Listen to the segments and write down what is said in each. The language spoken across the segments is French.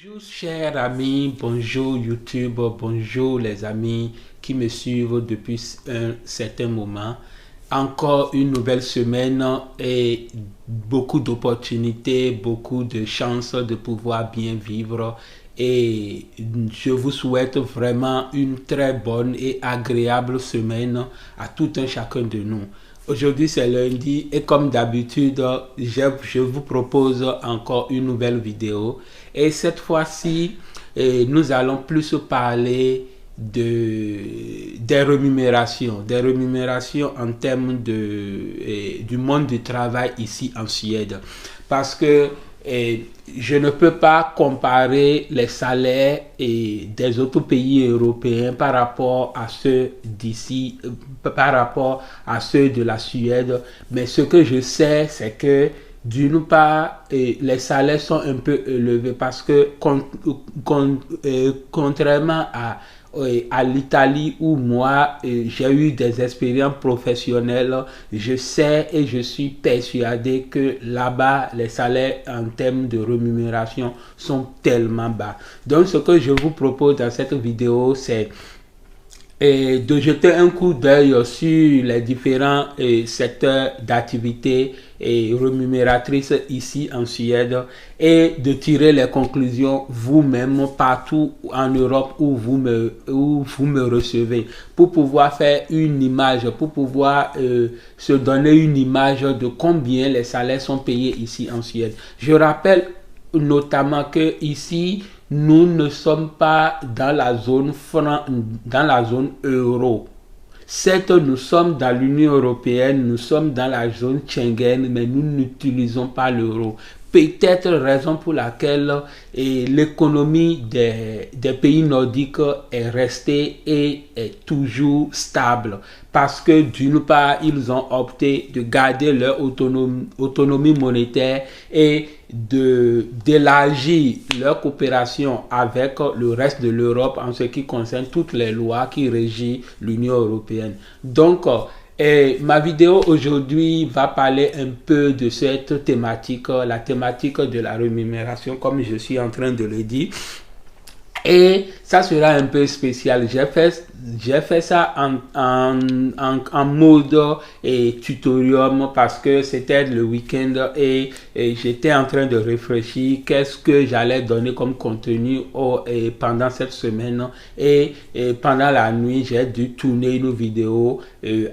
Bonjour chers amis, bonjour YouTube, bonjour les amis qui me suivent depuis un certain moment. Encore une nouvelle semaine et beaucoup d'opportunités, beaucoup de chances de pouvoir bien vivre. Et je vous souhaite vraiment une très bonne et agréable semaine à tout un chacun de nous. Aujourd'hui c'est lundi et comme d'habitude, je vous propose encore une nouvelle vidéo. Et cette fois-ci, nous allons plus parler des rémunérations en termes du monde du travail ici en Suède. Parce que je ne peux pas comparer les salaires des autres pays européens par rapport à ceux d'ici, par rapport à ceux de la Suède. Mais ce que je sais, c'est que d'une part, les salaires sont un peu élevés parce que contrairement à l'Italie où moi j'ai eu des expériences professionnelles, je sais et je suis persuadé que là-bas les salaires en termes de rémunération sont tellement bas. Donc ce que je vous propose dans cette vidéo, c'est de jeter un coup d'œil sur les différents secteurs d'activité rémunératrices ici en Suède et de tirer les conclusions vous-même partout en Europe où vous me recevez pour pouvoir faire une image, pour pouvoir se donner une image de combien les salaires sont payés ici en Suède. Je rappelle notamment que ici nous ne sommes pas dans la zone euro. Certes, nous sommes dans l'Union européenne, nous sommes dans la zone Schengen, mais nous n'utilisons pas l'euro. Peut-être raison pour laquelle l'économie des pays nordiques est restée et est toujours stable. Parce que d'une part, ils ont opté de garder leur autonomie monétaire et d'élargir leur coopération avec le reste de l'Europe en ce qui concerne toutes les lois qui régissent l'Union européenne. Donc, ma vidéo aujourd'hui va parler un peu de cette thématique, la thématique de la rémunération, comme je suis en train de le dire. Et ça sera un peu spécial. J'ai fait ça en mode tutoriel parce que c'était le week-end et j'étais en train de réfléchir qu'est-ce que j'allais donner comme contenu pendant cette semaine. Et pendant la nuit, j'ai dû tourner une vidéo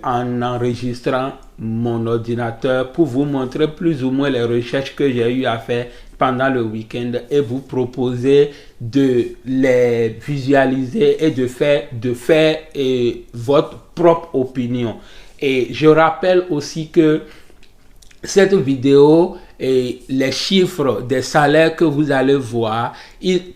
en enregistrant mon ordinateur pour vous montrer plus ou moins les recherches que j'ai eu à faire pendant le week-end et vous proposer de les visualiser et de faire votre propre opinion. Et je rappelle aussi que cette vidéo et les chiffres des salaires que vous allez voir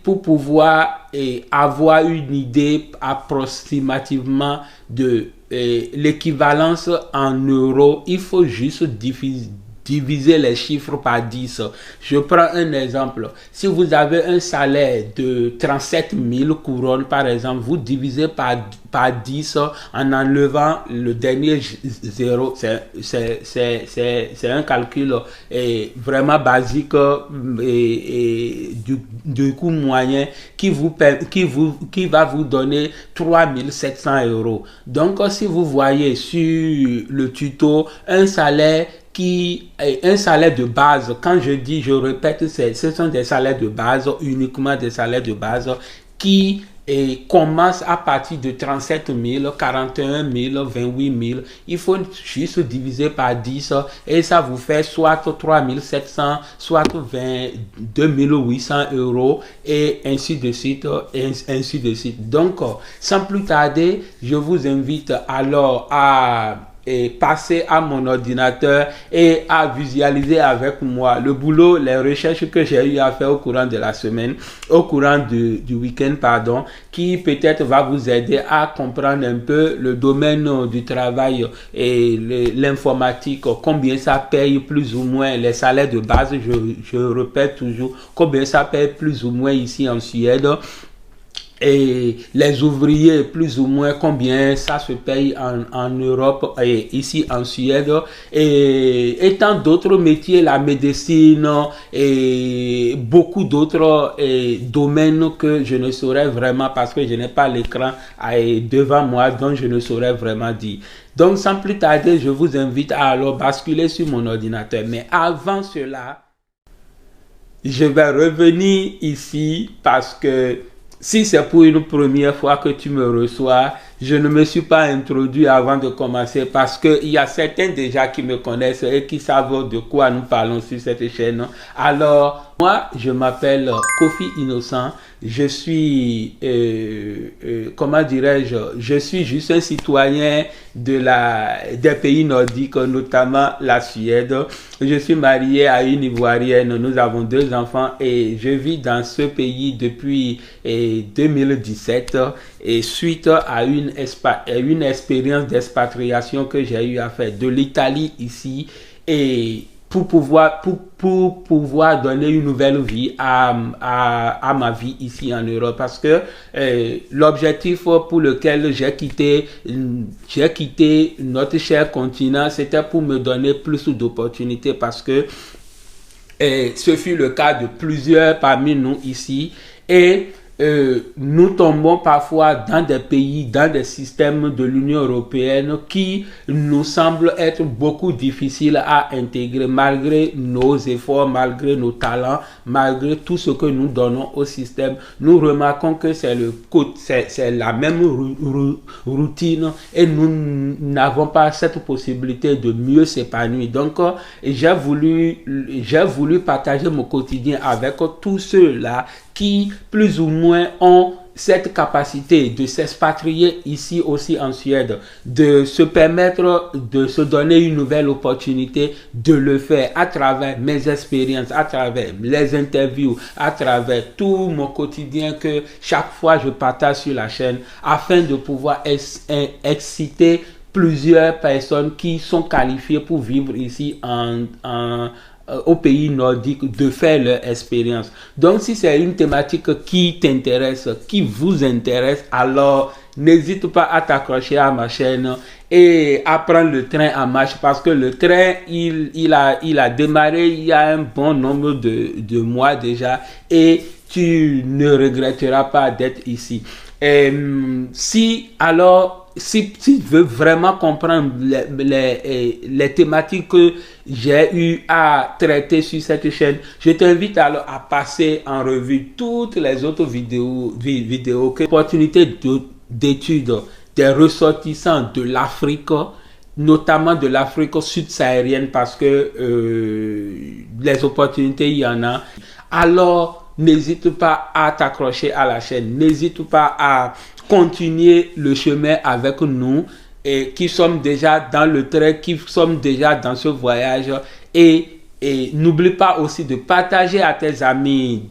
pour pouvoir avoir une idée approximativement de l'équivalence en euros, il faut juste diviser les chiffres par 10. Je prends un exemple. Si vous avez un salaire de 37 000 couronnes, par exemple, vous divisez par 10 en enlevant le dernier zéro. C'est un calcul vraiment basique et du coût moyen qui va vous donner 3 700 euros. Donc, si vous voyez sur le tuto un salaire de base, quand je dis, je répète, ce sont des salaires de base, uniquement des salaires de base qui commencent à partir de 37 000, 41 000, 28 000. Il faut juste diviser par 10 et ça vous fait soit 3 700, soit 22 800 euros et ainsi de suite, ainsi de suite. Donc, sans plus tarder, je vous invite alors à passer à mon ordinateur et à visualiser avec moi le boulot, les recherches que j'ai eu à faire au courant de la semaine, au courant du week-end, pardon, qui peut-être va vous aider à comprendre un peu le domaine du travail et l'informatique, combien ça paye plus ou moins les salaires de base, je répète toujours, combien ça paye plus ou moins ici en Suède. et les ouvriers, plus ou moins, combien ça se paye en Europe et ici en Suède, et tant d'autres métiers, la médecine et beaucoup d'autres domaines que je ne saurais vraiment, parce que je n'ai pas l'écran devant moi, donc je ne saurais vraiment dire. Donc sans plus tarder, je vous invite à alors basculer sur mon ordinateur. Mais avant cela, je vais revenir ici parce que si c'est pour une première fois que tu me reçois, je ne me suis pas introduit avant de commencer parce qu'il y a certains déjà qui me connaissent et qui savent de quoi nous parlons sur cette chaîne. Alors, moi, je m'appelle Kofi Innocent. Je suis, comment dirais-je, je suis juste un citoyen des pays nordiques, notamment la Suède. Je suis marié à une Ivoirienne, nous avons 2 enfants et je vis dans ce pays depuis 2017 et suite à une expérience d'expatriation que j'ai eu à faire de l'Italie ici et pour pouvoir donner une nouvelle vie à ma vie ici en Europe parce que l'objectif pour lequel j'ai quitté notre cher continent, c'était pour me donner plus d'opportunités parce que ce fut le cas de plusieurs parmi nous ici et nous tombons parfois dans des pays, dans des systèmes de l'Union européenne qui nous semblent être beaucoup difficiles à intégrer malgré nos efforts, malgré nos talents, malgré tout ce que nous donnons au système. Nous remarquons que c'est la même routine et nous n'avons pas cette possibilité de mieux s'épanouir. Donc, j'ai voulu partager mon quotidien avec tous ceux-là qui, plus ou moins, ont cette capacité de s'expatrier ici aussi en Suède, de se permettre de se donner une nouvelle opportunité, de le faire à travers mes expériences, à travers les interviews, à travers tout mon quotidien que chaque fois je partage sur la chaîne, afin de pouvoir exciter plusieurs personnes qui sont qualifiées pour vivre ici au pays nordique, de faire leur expérience. Donc si c'est une thématique qui t'intéresse, qui vous intéresse, alors n'hésite pas à t'accrocher à ma chaîne et à prendre le train en marche parce que le train il a démarré il y a un bon nombre de mois déjà et tu ne regretteras pas d'être ici. Si tu veux vraiment comprendre les thématiques que j'ai eu à traiter sur cette chaîne, je t'invite alors à passer en revue toutes les autres vidéos opportunités d'études des ressortissants de l'Afrique, notamment de l'Afrique subsaharienne parce que les opportunités, il y en a. Alors, n'hésite pas à t'accrocher à la chaîne, n'hésite pas à continuer le chemin avec nous et qui sommes déjà dans le train, qui sommes déjà dans ce voyage et n'oublie pas aussi de partager à tes amis,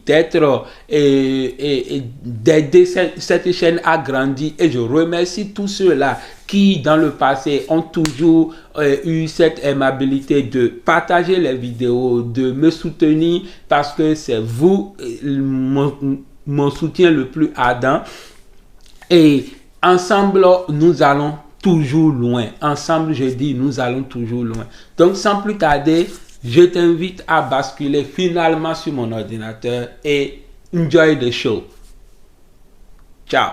d'aider cette chaîne à grandir. Et je remercie tous ceux-là qui, dans le passé, ont toujours eu cette aimabilité de partager les vidéos, de me soutenir parce que c'est vous, mon soutien le plus ardent. Et ensemble, nous allons toujours loin. Ensemble, je dis, nous allons toujours loin. Donc, sans plus tarder, je t'invite à basculer finalement sur mon ordinateur et enjoy the show. Ciao.